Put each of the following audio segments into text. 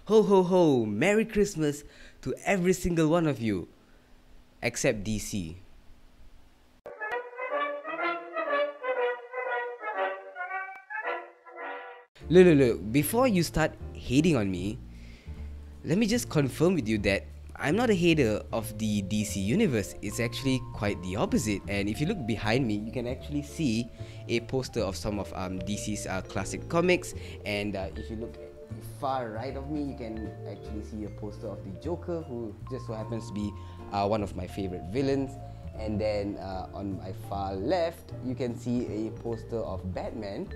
Ho ho ho, Merry Christmas to every single one of you, except DC. Look, before you start hating on me, let me just confirm with you that I'm not a hater of the DC universe. It's actually quite the opposite. And if you look behind me, you can actually see a poster of some of DC's classic comics. And if you look far right of me, you can actually see a poster of the Joker, who just so happens to be one of my favorite villains. And then on my far left, you can see a poster of Batman,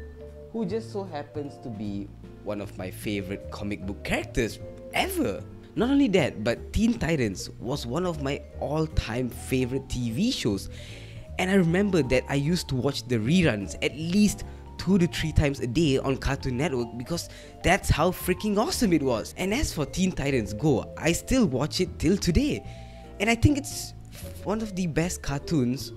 who just so happens to be one of my favorite comic book characters ever. Not only that, but Teen Titans was one of my all-time favorite TV shows. And I remember that I used to watch the reruns at least 2 to 3 times a day on Cartoon Network because that's how freaking awesome it was. And as for Teen Titans Go, I still watch it till today. And I think it's one of the best cartoons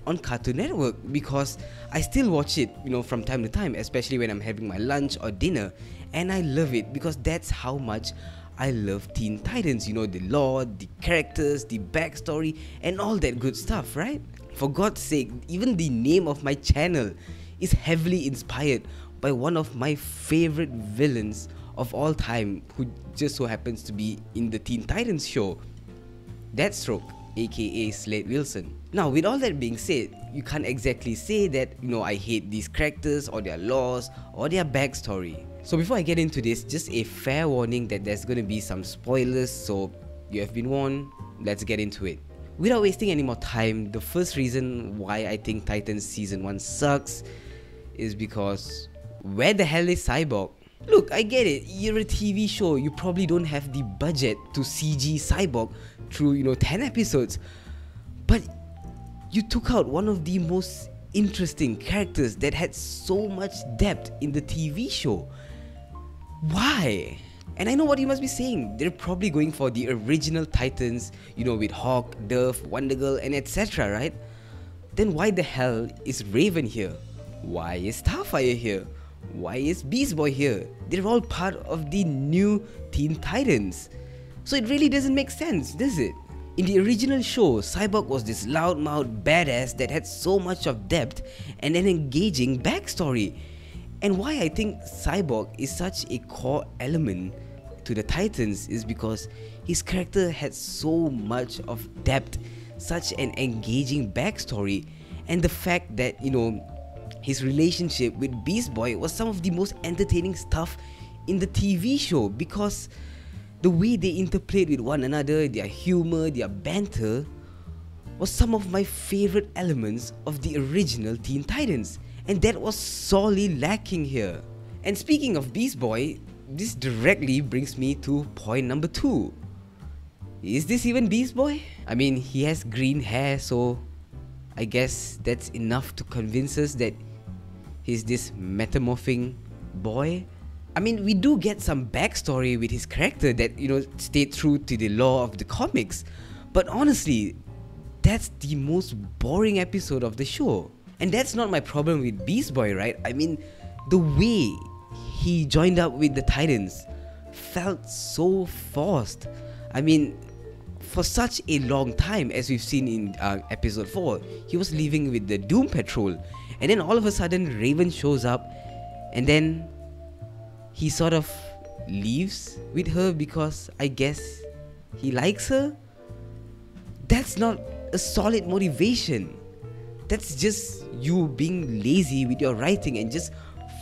on Cartoon Network because I still watch it, from time to time, especially when I'm having my lunch or dinner. And I love it because that's how much I love Teen Titans, the lore, the characters, the backstory, and all that good stuff, right? For God's sake, even the name of my channel is heavily inspired by one of my favorite villains of all time, who just so happens to be in the Teen Titans show, Deathstroke, aka Slade Wilson. Now, with all that being said, you can't exactly say that, I hate these characters or their laws or their backstory. So before I get into this, just a fair warning that there's going to be some spoilers, so you have been warned. Let's get into it. Without wasting any more time, the first reason why I think Titans Season 1 sucks is because where the hell is Cyborg? Look, I get it, you're a TV show, you probably don't have the budget to CG Cyborg through 10 episodes, but you took out one of the most interesting characters that had so much depth in the TV show. Why? And I know what you must be saying, they're probably going for the original Titans, with Hawk, Dove, Wonder Girl, and etc., right? Then why the hell is Raven here? Why is Starfire here? Why is Beast Boy here? They're all part of the new Teen Titans. So it really doesn't make sense, does it? In the original show, Cyborg was this loudmouth badass that had so much of depth and an engaging backstory. And why I think Cyborg is such a core element to the Titans is because his character had so much of depth, such an engaging backstory, and the fact that, his relationship with Beast Boy was some of the most entertaining stuff in the TV show, because the way they interplayed with one another, their humor, their banter, was some of my favorite elements of the original Teen Titans. And that was sorely lacking here. And speaking of Beast Boy, this directly brings me to point number 2. Is this even Beast Boy? I mean, he has green hair, so I guess that's enough to convince us that he's this metamorphing boy. I mean, we do get some backstory with his character that, stayed true to the lore of the comics. But honestly, that's the most boring episode of the show. And that's not my problem with Beast Boy, right? I mean, the way he joined up with the Titans felt so forced. I mean, for such a long time, as we've seen in episode 4, he was living with the Doom Patrol. And then all of a sudden, Raven shows up, and then he sort of leaves with her because I guess he likes her. That's not a solid motivation. That's just you being lazy with your writing and just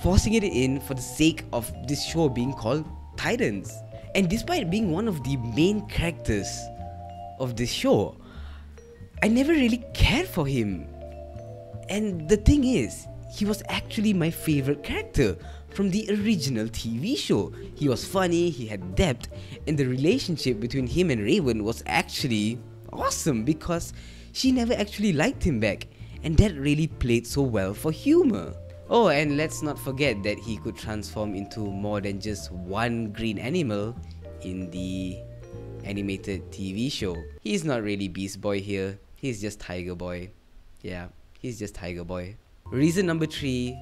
forcing it in for the sake of this show being called Titans. And despite being one of the main characters of this show, I never really cared for him. And the thing is, he was actually my favorite character from the original TV show. He was funny, he had depth, and the relationship between him and Raven was actually awesome because she never actually liked him back, and that really played so well for humor. Oh, and let's not forget that he could transform into more than just one green animal in the animated TV show. He's not really Beast Boy here, he's just Tiger Boy. Yeah, he's just Tiger Boy. Reason number 3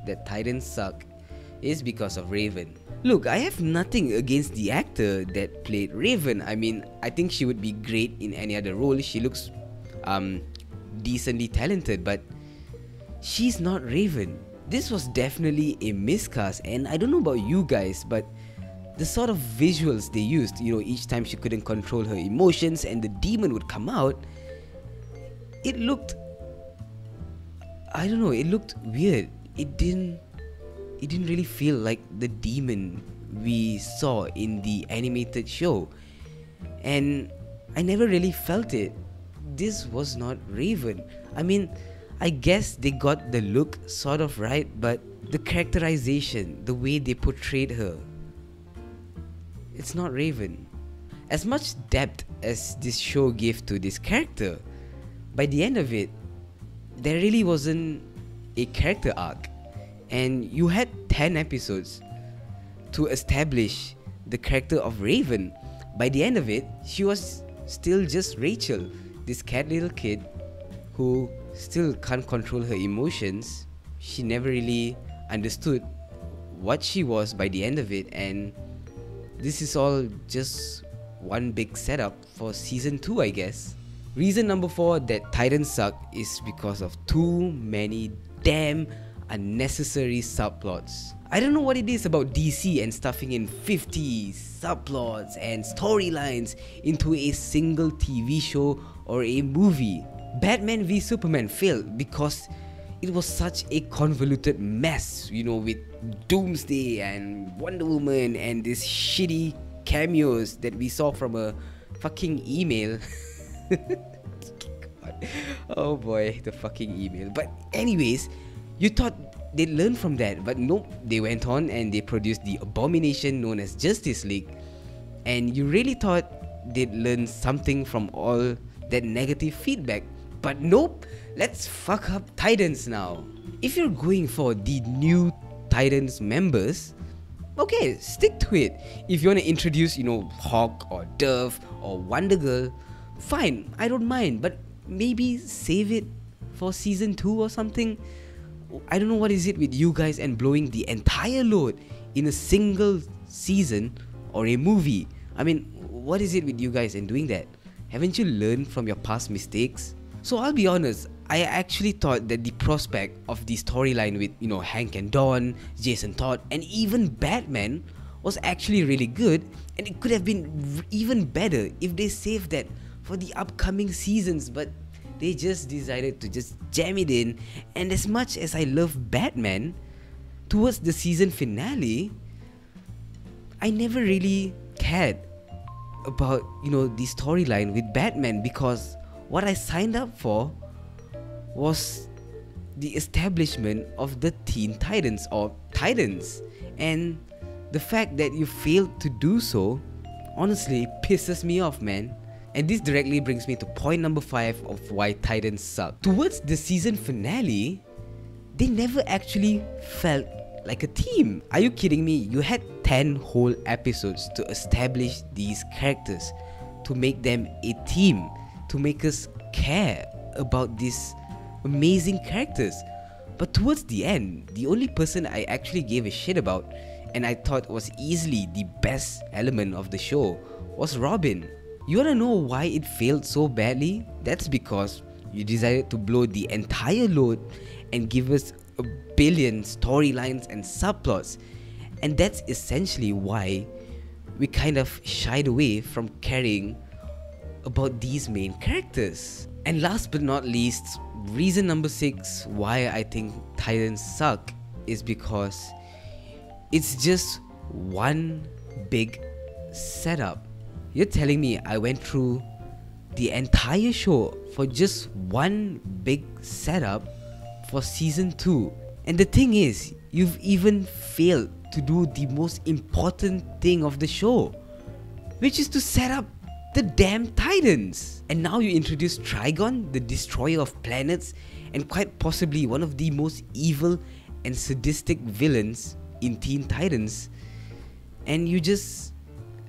that Titans suck is because of Raven. Look, I have nothing against the actor that played Raven. I mean, I think she would be great in any other role. She looks decently talented, but she's not Raven. This was definitely a miscast, and I don't know about you guys, but the sort of visuals they used, each time she couldn't control her emotions and the demon would come out, it looked, I don't know, it looked weird. It didn't really feel like the demon we saw in the animated show, and I never really felt it. This was not Raven. I mean, I guess they got the look sort of right, but the characterization, the way they portrayed her, it's not Raven. As much depth as this show gave to this character, by the end of it, there really wasn't a character arc. And you had 10 episodes to establish the character of Raven. By the end of it, she was still just Rachel, this cat little kid who still can't control her emotions. She never really understood what she was by the end of it, and this is all just one big setup for season 2, I guess. Reason number 4 that Titans suck is because of too many damn unnecessary subplots. I don't know what it is about DC and stuffing in 50 subplots and storylines into a single TV show or a movie. Batman v Superman failed because it was such a convoluted mess, with Doomsday and Wonder Woman and these shitty cameos that we saw from a fucking email. Oh boy, the fucking email. But anyways, you thought they'd learn from that, but nope, they went on and they produced the abomination known as Justice League, and you really thought they'd learn something from all that negative feedback, but nope, let's fuck up Titans now. If you're going for the new Titans members, okay, stick to it. If you want to introduce, Hawk or Dove or Wonder Girl, fine, I don't mind, but maybe save it for season 2 or something. I don't know what is it with you guys and blowing the entire load in a single season or a movie. I mean, what is it with you guys and doing that? Haven't you learned from your past mistakes? So I'll be honest, I actually thought that the prospect of the storyline with, Hank and Dawn, Jason Todd, and even Batman was actually really good, and it could have been even better if they saved that for the upcoming seasons, but they just decided to just jam it in. And as much as I love Batman, towards the season finale, I never really cared about, the storyline with Batman, because what I signed up for was the establishment of the Teen Titans or Titans, and the fact that you failed to do so honestly pisses me off, man. And this directly brings me to point number 5 of why Titans suck. Towards the season finale, they never actually felt like a team. Are you kidding me? You had 10 whole episodes to establish these characters, to make them a team, to make us care about these amazing characters. But towards the end, the only person I actually gave a shit about, and I thought was easily the best element of the show, was Robin. You wanna know why it failed so badly? That's because you decided to blow the entire load and give us a billion storylines and subplots, and that's essentially why we kind of shied away from caring about these main characters. And last but not least, reason number 6 why I think Titans suck is because it's just one big setup. You're telling me I went through the entire show for just one big setup for season 2? And the thing is, you've even failed to do the most important thing of the show, which is to set up the damn Titans. And now you introduce Trigon, the destroyer of planets, and quite possibly one of the most evil and sadistic villains in Teen Titans, and you just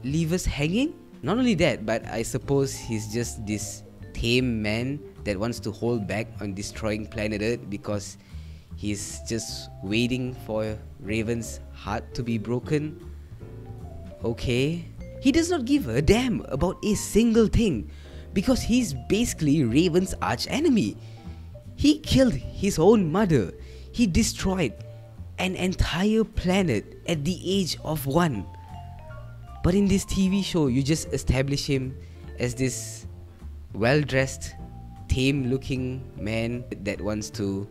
leave us hanging? Not only that, but I suppose he's just this tame man that wants to hold back on destroying planet Earth because he's just waiting for Raven's heart to be broken. Okay. He does not give a damn about a single thing because he's basically Raven's arch enemy. He killed his own mother. He destroyed an entire planet at the age of 1. But in this TV show, you just establish him as this well-dressed, tame-looking man that wants to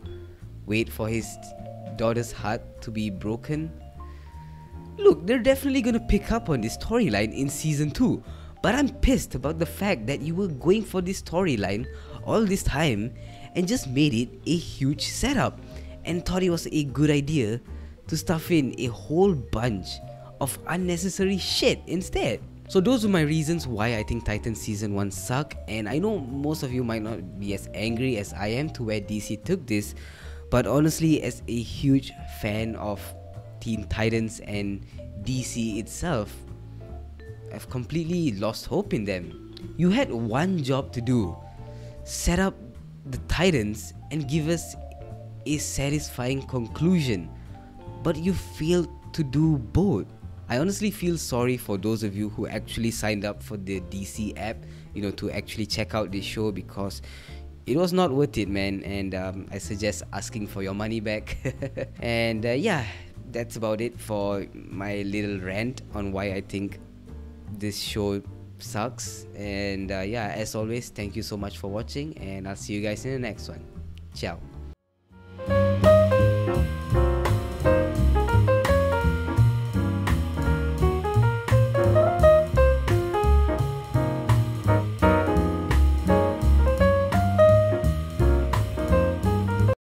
wait for his daughter's heart to be broken. Look, they're definitely gonna pick up on this storyline in season 2, but I'm pissed about the fact that you were going for this storyline all this time and just made it a huge setup and thought it was a good idea to stuff in a whole bunch of unnecessary shit instead. So those are my reasons why I think Titans season 1 suck, and I know most of you might not be as angry as I am to where DC took this, but honestly, as a huge fan of Teen Titans and DC itself, I've completely lost hope in them. You had one job to do: set up the Titans and give us a satisfying conclusion, but you failed to do both. I honestly feel sorry for those of you who actually signed up for the DC app, to actually check out this show, because it was not worth it, man, and I suggest asking for your money back. And yeah, that's about it for my little rant on why I think this show sucks. And yeah, as always, thank you so much for watching, and I'll see you guys in the next one. Ciao.